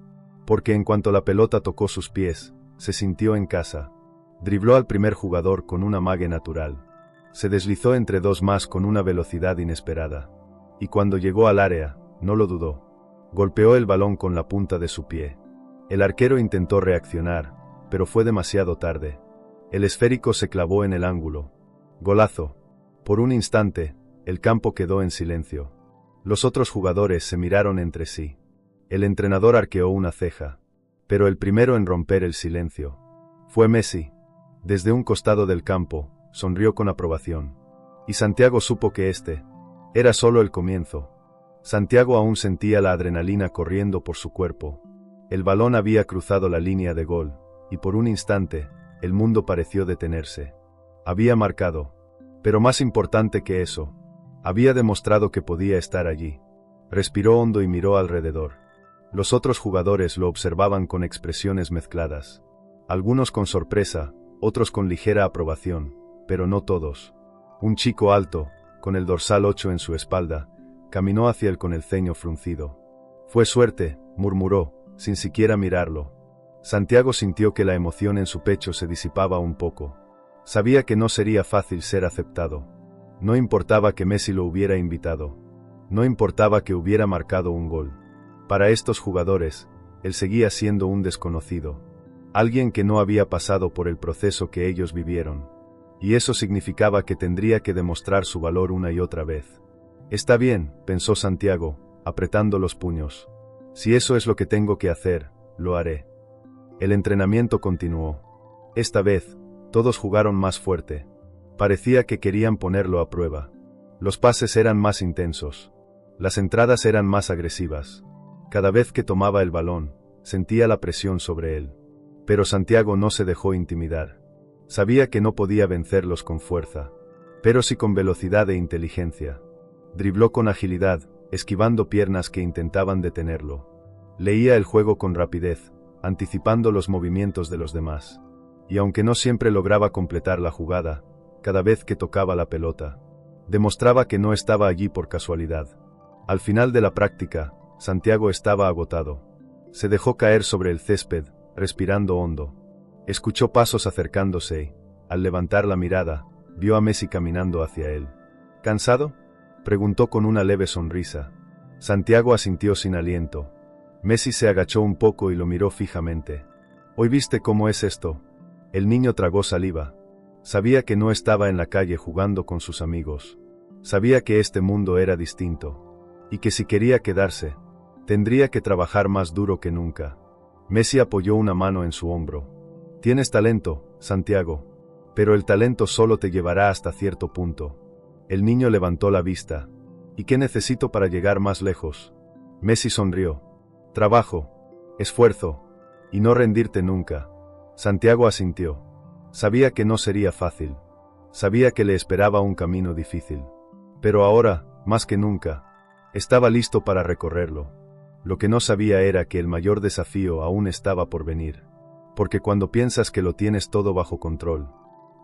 [SPEAKER 1] Porque en cuanto la pelota tocó sus pies, se sintió en casa. Dribló al primer jugador con un amague natural. Se deslizó entre dos más con una velocidad inesperada. Y cuando llegó al área, no lo dudó. Golpeó el balón con la punta de su pie. El arquero intentó reaccionar, pero fue demasiado tarde. El esférico se clavó en el ángulo. Golazo. Por un instante, el campo quedó en silencio. Los otros jugadores se miraron entre sí. El entrenador arqueó una ceja. Pero el primero en romper el silencio fue Messi. Desde un costado del campo, sonrió con aprobación. Y Santiago supo que este era solo el comienzo. Santiago aún sentía la adrenalina corriendo por su cuerpo. El balón había cruzado la línea de gol, y por un instante, el mundo pareció detenerse. Había marcado. Pero más importante que eso, había demostrado que podía estar allí. Respiró hondo y miró alrededor. Los otros jugadores lo observaban con expresiones mezcladas. Algunos con sorpresa, otros con ligera aprobación, pero no todos. Un chico alto, con el dorsal 8 en su espalda, caminó hacia él con el ceño fruncido. «Fue suerte», murmuró, sin siquiera mirarlo. Santiago sintió que la emoción en su pecho se disipaba un poco. Sabía que no sería fácil ser aceptado. No importaba que Messi lo hubiera invitado. No importaba que hubiera marcado un gol. Para estos jugadores, él seguía siendo un desconocido. Alguien que no había pasado por el proceso que ellos vivieron. Y eso significaba que tendría que demostrar su valor una y otra vez. «Está bien», pensó Santiago, apretando los puños. «Si eso es lo que tengo que hacer, lo haré». El entrenamiento continuó. Esta vez, todos jugaron más fuerte. Parecía que querían ponerlo a prueba. Los pases eran más intensos. Las entradas eran más agresivas. Cada vez que tomaba el balón, sentía la presión sobre él. Pero Santiago no se dejó intimidar. Sabía que no podía vencerlos con fuerza, pero sí con velocidad e inteligencia. Dribló con agilidad, esquivando piernas que intentaban detenerlo. Leía el juego con rapidez, anticipando los movimientos de los demás. Y aunque no siempre lograba completar la jugada, cada vez que tocaba la pelota, demostraba que no estaba allí por casualidad. Al final de la práctica, Santiago estaba agotado. Se dejó caer sobre el césped, respirando hondo. Escuchó pasos acercándose y, al levantar la mirada, vio a Messi caminando hacia él. «¿Cansado?», preguntó con una leve sonrisa. Santiago asintió sin aliento. Messi se agachó un poco y lo miró fijamente. «¿Hoy viste cómo es esto?». El niño tragó saliva. Sabía que no estaba en la calle jugando con sus amigos. Sabía que este mundo era distinto. Y que si quería quedarse, tendría que trabajar más duro que nunca. Messi apoyó una mano en su hombro. «Tienes talento, Santiago. Pero el talento solo te llevará hasta cierto punto». El niño levantó la vista. «¿Y qué necesito para llegar más lejos?». Messi sonrió. «Trabajo, esfuerzo, y no rendirte nunca». Santiago asintió. Sabía que no sería fácil. Sabía que le esperaba un camino difícil. Pero ahora, más que nunca, estaba listo para recorrerlo. Lo que no sabía era que el mayor desafío aún estaba por venir. Porque cuando piensas que lo tienes todo bajo control,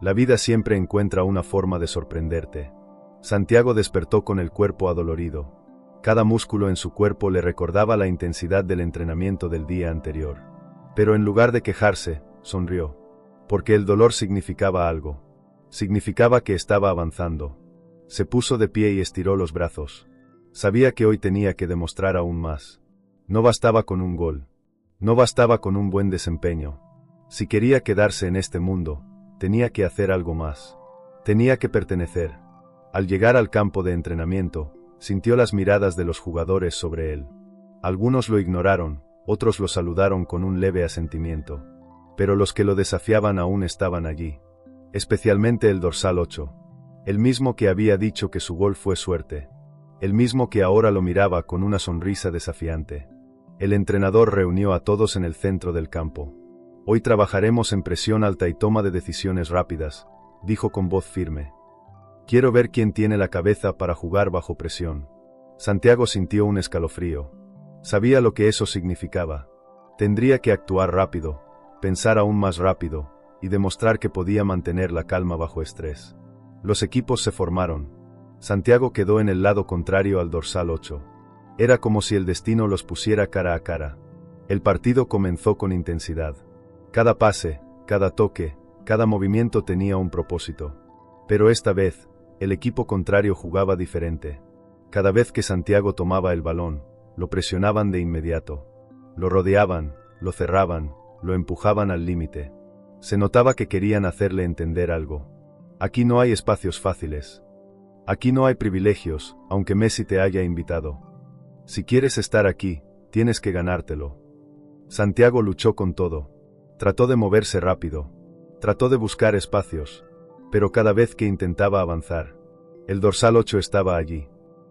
[SPEAKER 1] la vida siempre encuentra una forma de sorprenderte. Santiago despertó con el cuerpo adolorido. Cada músculo en su cuerpo le recordaba la intensidad del entrenamiento del día anterior. Pero en lugar de quejarse, sonrió. Porque el dolor significaba algo. Significaba que estaba avanzando. Se puso de pie y estiró los brazos. Sabía que hoy tenía que demostrar aún más. No bastaba con un gol. No bastaba con un buen desempeño. Si quería quedarse en este mundo, tenía que hacer algo más. Tenía que pertenecer. Al llegar al campo de entrenamiento, sintió las miradas de los jugadores sobre él. Algunos lo ignoraron, otros lo saludaron con un leve asentimiento. Pero los que lo desafiaban aún estaban allí. Especialmente el dorsal 8. El mismo que había dicho que su gol fue suerte. El mismo que ahora lo miraba con una sonrisa desafiante. El entrenador reunió a todos en el centro del campo. «Hoy trabajaremos en presión alta y toma de decisiones rápidas», dijo con voz firme. «Quiero ver quién tiene la cabeza para jugar bajo presión». Santiago sintió un escalofrío. Sabía lo que eso significaba. Tendría que actuar rápido, pensar aún más rápido, y demostrar que podía mantener la calma bajo estrés. Los equipos se formaron. Santiago quedó en el lado contrario al dorsal 8. Era como si el destino los pusiera cara a cara. El partido comenzó con intensidad. Cada pase, cada toque, cada movimiento tenía un propósito. Pero esta vez, el equipo contrario jugaba diferente. Cada vez que Santiago tomaba el balón, lo presionaban de inmediato. Lo rodeaban, lo cerraban, lo empujaban al límite. Se notaba que querían hacerle entender algo. Aquí no hay espacios fáciles. Aquí no hay privilegios, aunque Messi te haya invitado. Si quieres estar aquí, tienes que ganártelo. Santiago luchó con todo. Trató de moverse rápido. Trató de buscar espacios. Pero cada vez que intentaba avanzar, El dorsal 8 estaba allí,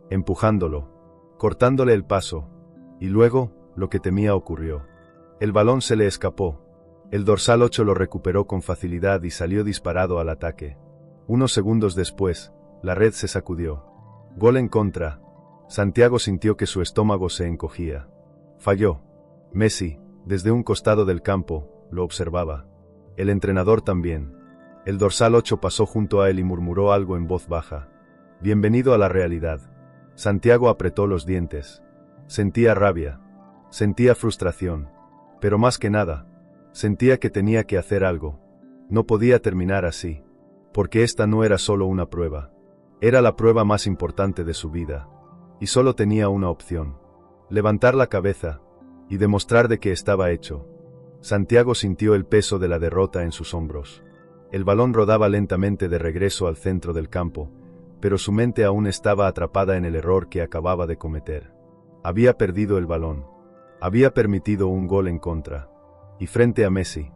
[SPEAKER 1] empujándolo, cortándole el paso, y luego, lo que temía ocurrió. El balón se le escapó. El dorsal 8 lo recuperó con facilidad y salió disparado al ataque. Unos segundos después, la red se sacudió. Gol en contra. Santiago sintió que su estómago se encogía. Falló. Messi, desde un costado del campo, lo observaba. El entrenador también. El dorsal 8 pasó junto a él y murmuró algo en voz baja. Bienvenido a la realidad. Santiago apretó los dientes. Sentía rabia. Sentía frustración. Pero más que nada, sentía que tenía que hacer algo. No podía terminar así. Porque esta no era solo una prueba. Era la prueba más importante de su vida. Y solo tenía una opción. Levantar la cabeza y demostrar de que estaba hecho. Santiago sintió el peso de la derrota en sus hombros. El balón rodaba lentamente de regreso al centro del campo, pero su mente aún estaba atrapada en el error que acababa de cometer. Había perdido el balón. Había permitido un gol en contra. Y frente a Messi,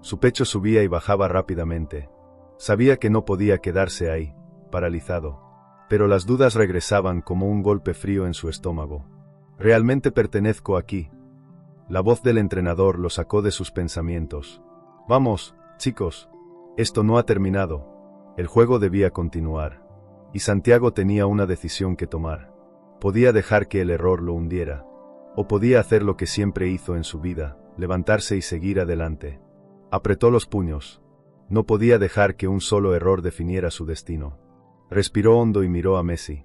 [SPEAKER 1] su pecho subía y bajaba rápidamente. Sabía que no podía quedarse ahí, paralizado. Pero las dudas regresaban como un golpe frío en su estómago. ¿Realmente pertenezco aquí? La voz del entrenador lo sacó de sus pensamientos. Vamos, chicos. Esto no ha terminado. El juego debía continuar. Y Santiago tenía una decisión que tomar. Podía dejar que el error lo hundiera. O podía hacer lo que siempre hizo en su vida, levantarse y seguir adelante. Apretó los puños. No podía dejar que un solo error definiera su destino. Respiró hondo y miró a Messi.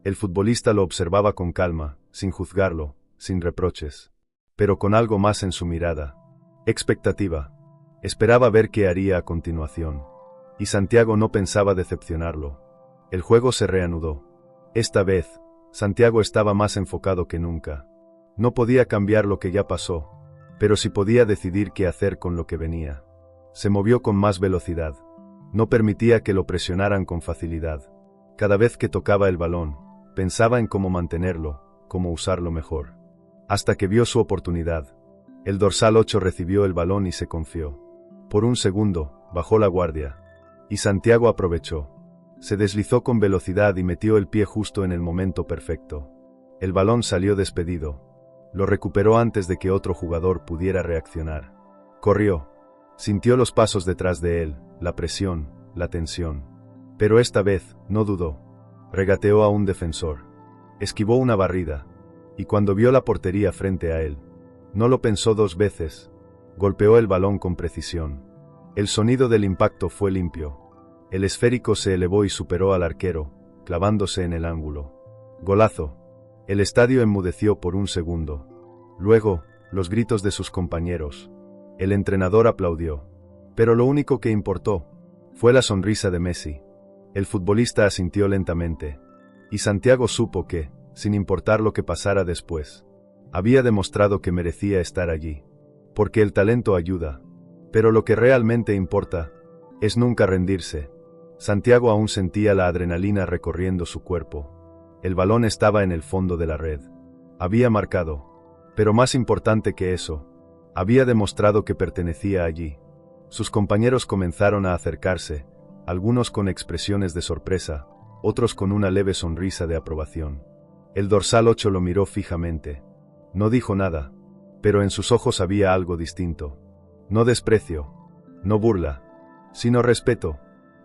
[SPEAKER 1] El futbolista lo observaba con calma, sin juzgarlo, sin reproches. Pero con algo más en su mirada. Expectativa. Esperaba ver qué haría a continuación. Y Santiago no pensaba decepcionarlo. El juego se reanudó. Esta vez, Santiago estaba más enfocado que nunca. No podía cambiar lo que ya pasó, pero sí podía decidir qué hacer con lo que venía. Se movió con más velocidad. No permitía que lo presionaran con facilidad. Cada vez que tocaba el balón, pensaba en cómo mantenerlo, cómo usarlo mejor. Hasta que vio su oportunidad. El dorsal 8 recibió el balón y se confió. Por un segundo, bajó la guardia. Y Santiago aprovechó. Se deslizó con velocidad y metió el pie justo en el momento perfecto. El balón salió despedido. Lo recuperó antes de que otro jugador pudiera reaccionar. Corrió. Sintió los pasos detrás de él, la presión, la tensión. Pero esta vez, no dudó. Regateó a un defensor. Esquivó una barrida. Y cuando vio la portería frente a él, no lo pensó dos veces. Golpeó el balón con precisión. El sonido del impacto fue limpio. El esférico se elevó y superó al arquero, clavándose en el ángulo. Golazo. El estadio enmudeció por un segundo. Luego, los gritos de sus compañeros. El entrenador aplaudió. Pero lo único que importó fue la sonrisa de Messi. El futbolista asintió lentamente. Y Santiago supo que, sin importar lo que pasara después, había demostrado que merecía estar allí. Porque el talento ayuda. Pero lo que realmente importa es nunca rendirse. Santiago aún sentía la adrenalina recorriendo su cuerpo. El balón estaba en el fondo de la red. Había marcado. Pero más importante que eso, había demostrado que pertenecía allí. Sus compañeros comenzaron a acercarse, algunos con expresiones de sorpresa, otros con una leve sonrisa de aprobación. El dorsal 8 lo miró fijamente. No dijo nada, pero en sus ojos había algo distinto. No desprecio, no burla, sino respeto,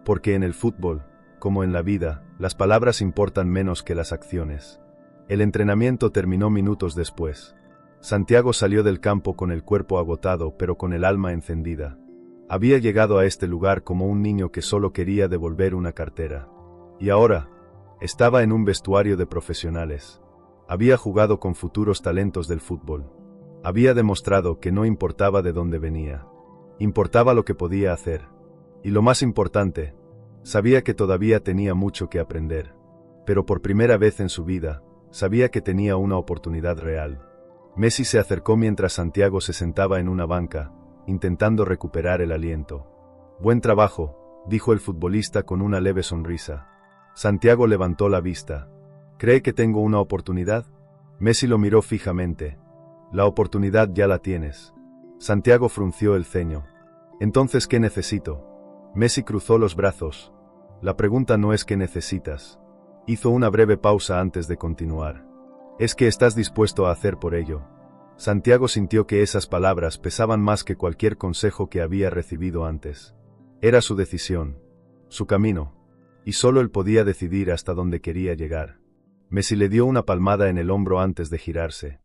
[SPEAKER 1] porque en el fútbol, como en la vida, las palabras importan menos que las acciones. El entrenamiento terminó minutos después. Santiago salió del campo con el cuerpo agotado pero con el alma encendida. Había llegado a este lugar como un niño que solo quería devolver una cartera. Y ahora, estaba en un vestuario de profesionales. Había jugado con futuros talentos del fútbol. Había demostrado que no importaba de dónde venía. Importaba lo que podía hacer. Y lo más importante, sabía que todavía tenía mucho que aprender. Pero por primera vez en su vida, sabía que tenía una oportunidad real. Messi se acercó mientras Santiago se sentaba en una banca, intentando recuperar el aliento. Buen trabajo, dijo el futbolista con una leve sonrisa. Santiago levantó la vista. ¿Cree que tengo una oportunidad? Messi lo miró fijamente. La oportunidad ya la tienes. Santiago frunció el ceño. Entonces, ¿qué necesito? Messi cruzó los brazos. La pregunta no es qué necesitas, Hizo una breve pausa antes de continuar. ¿Es que estás dispuesto a hacer por ello? Santiago sintió que esas palabras pesaban más que cualquier consejo que había recibido antes. Era su decisión, su camino, y solo él podía decidir hasta dónde quería llegar. Messi le dio una palmada en el hombro antes de girarse.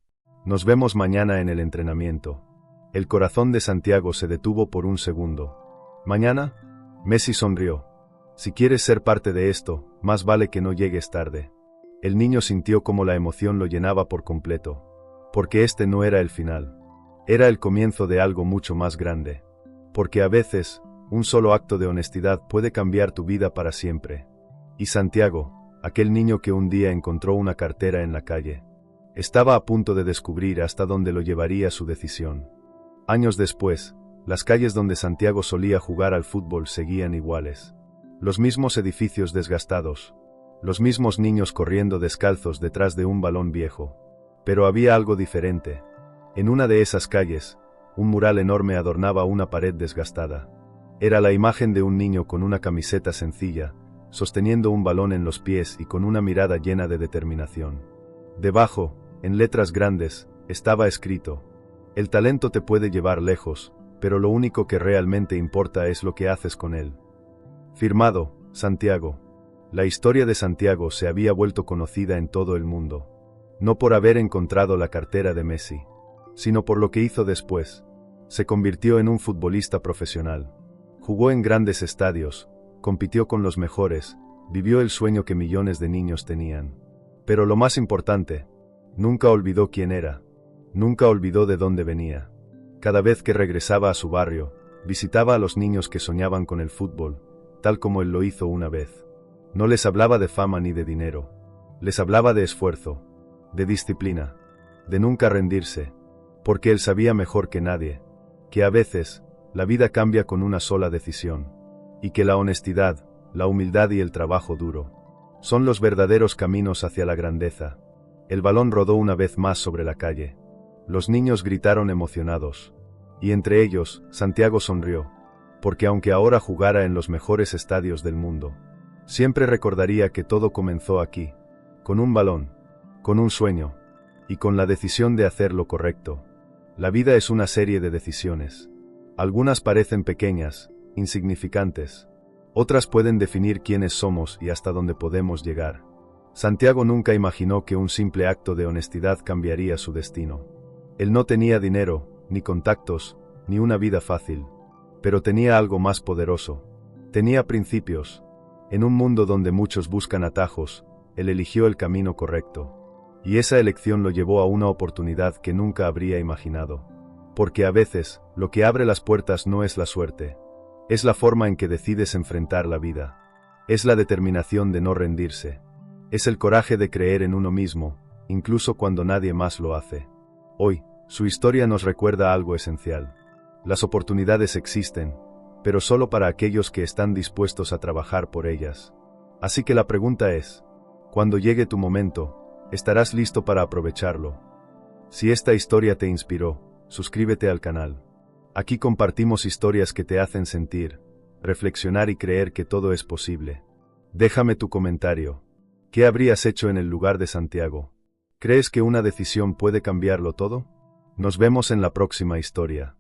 [SPEAKER 1] Nos vemos mañana en el entrenamiento. El corazón de Santiago se detuvo por un segundo. ¿Mañana? Messi sonrió. Si quieres ser parte de esto, más vale que no llegues tarde. El niño sintió como la emoción lo llenaba por completo. Porque este no era el final. Era el comienzo de algo mucho más grande. Porque a veces, un solo acto de honestidad puede cambiar tu vida para siempre. Y Santiago, aquel niño que un día encontró una cartera en la calle, estaba a punto de descubrir hasta dónde lo llevaría su decisión. Años después, las calles donde Santiago solía jugar al fútbol seguían iguales. Los mismos edificios desgastados. Los mismos niños corriendo descalzos detrás de un balón viejo. Pero había algo diferente. En una de esas calles, un mural enorme adornaba una pared desgastada. Era la imagen de un niño con una camiseta sencilla, sosteniendo un balón en los pies y con una mirada llena de determinación. Debajo, en letras grandes, estaba escrito: el talento te puede llevar lejos, pero lo único que realmente importa es lo que haces con él. Firmado, Santiago. La historia de Santiago se había vuelto conocida en todo el mundo. No por haber encontrado la cartera de Messi, sino por lo que hizo después. Se convirtió en un futbolista profesional. Jugó en grandes estadios, compitió con los mejores, vivió el sueño que millones de niños tenían. Pero lo más importante, nunca olvidó quién era. Nunca olvidó de dónde venía. Cada vez que regresaba a su barrio, visitaba a los niños que soñaban con el fútbol, tal como él lo hizo una vez. No les hablaba de fama ni de dinero. Les hablaba de esfuerzo, de disciplina, de nunca rendirse, porque él sabía mejor que nadie, que a veces, la vida cambia con una sola decisión, y que la honestidad, la humildad y el trabajo duro son los verdaderos caminos hacia la grandeza. El balón rodó una vez más sobre la calle. Los niños gritaron emocionados. Y entre ellos, Santiago sonrió, porque aunque ahora jugara en los mejores estadios del mundo, siempre recordaría que todo comenzó aquí, con un balón, con un sueño, y con la decisión de hacer lo correcto. La vida es una serie de decisiones. Algunas parecen pequeñas, insignificantes. Otras pueden definir quiénes somos y hasta dónde podemos llegar. Santiago nunca imaginó que un simple acto de honestidad cambiaría su destino. Él no tenía dinero, ni contactos, ni una vida fácil. Pero tenía algo más poderoso. Tenía principios. En un mundo donde muchos buscan atajos, él eligió el camino correcto. Y esa elección lo llevó a una oportunidad que nunca habría imaginado. Porque a veces, lo que abre las puertas no es la suerte. Es la forma en que decides enfrentar la vida. Es la determinación de no rendirse. Es el coraje de creer en uno mismo, incluso cuando nadie más lo hace. Hoy, su historia nos recuerda algo esencial. Las oportunidades existen, pero solo para aquellos que están dispuestos a trabajar por ellas. Así que la pregunta es, cuando llegue tu momento, ¿estarás listo para aprovecharlo? Si esta historia te inspiró, suscríbete al canal. Aquí compartimos historias que te hacen sentir, reflexionar y creer que todo es posible. Déjame tu comentario. ¿Qué habrías hecho en el lugar de Santiago? ¿Crees que una decisión puede cambiarlo todo? Nos vemos en la próxima historia.